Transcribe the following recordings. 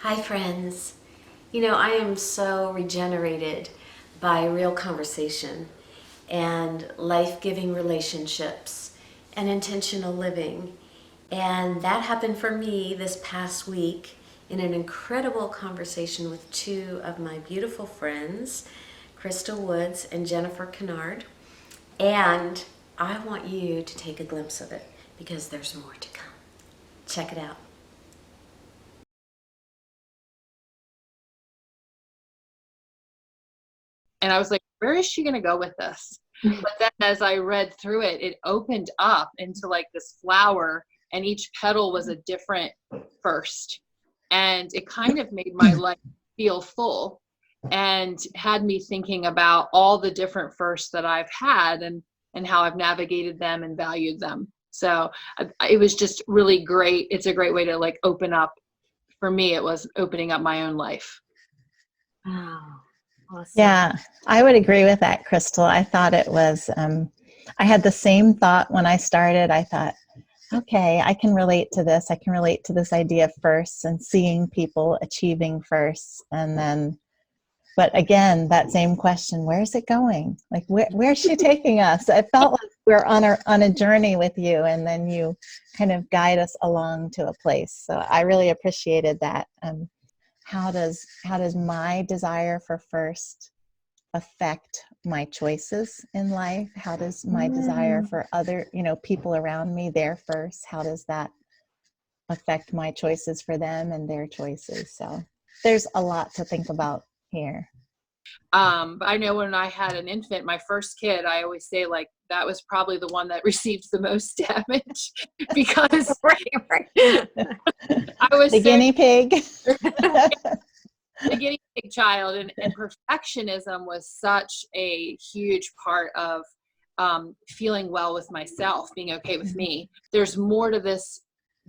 Hi, friends. You know, I am so regenerated by real conversation and life giving relationships and intentional living. And that happened for me this past week in an incredible conversation with two of my beautiful friends, Crystal Woods and Jennifer Kennard. And I want you to take a glimpse of it because there's more to come. Check it out. And I was like, where is she going to go with this? But then as I read through it, it opened up into like this flower, and each petal was a different first. And it kind of made my life feel full and had me thinking about all the different firsts that I've had and how I've navigated them and valued them. So it was just really great. It's a great way to like open up. For me, it was opening up my own life. Wow. Awesome. Yeah, I would agree with that, Crystal. I thought it was, I had the same thought when I started. I thought, okay, I can relate to this. I can relate to this idea of firsts and seeing people achieving firsts. And then, but again, that same question, where's it going? Like, where's she taking us? I felt like we're on a journey with you, and then you kind of guide us along to a place. So I really appreciated that. How does my desire for first affect my choices in life? How does my desire for other, people around me, their first, how does that affect my choices for them and their choices? So there's a lot to think about here. But I know when I had an infant, my first kid, I always say like that was probably the one that received the most damage because Right. I was The guinea pig. the guinea pig child, and perfectionism was such a huge part of feeling well with myself, being okay with me. There's more to this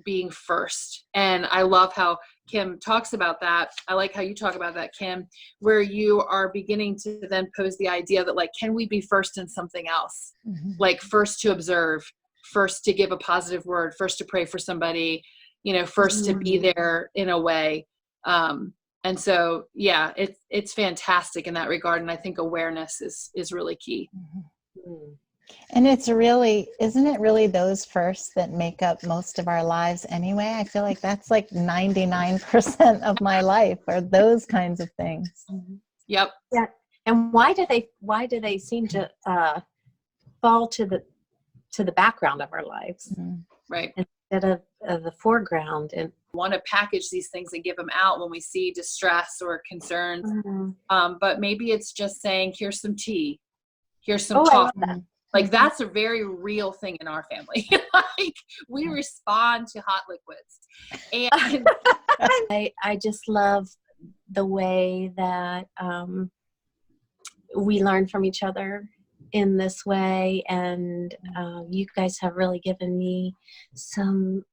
being first. And I love how Kim talks about that. I like how you talk about that, Kim, where you are beginning to then pose the idea that like, can we be first in something else? Mm-hmm. Like first to observe, first to give a positive word, first to pray for somebody, first to be there in a way. And so, yeah, it's fantastic in that regard. And I think awareness is really key. Mm-hmm. And isn't it really those firsts that make up most of our lives anyway? I feel like that's like 99% of my life are those kinds of things. Yep. Yeah. And why do they seem to fall to the background of our lives, right, instead of the foreground? And want to package these things and give them out when we see distress or concerns. But maybe it's just saying, here's some tea, here's some coffee. Like that's a very real thing in our family. Like we respond to hot liquids. And I just love the way that we learn from each other in this way. And you guys have really given me some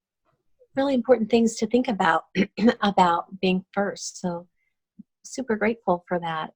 really important things to think about, about being first. So super grateful for that.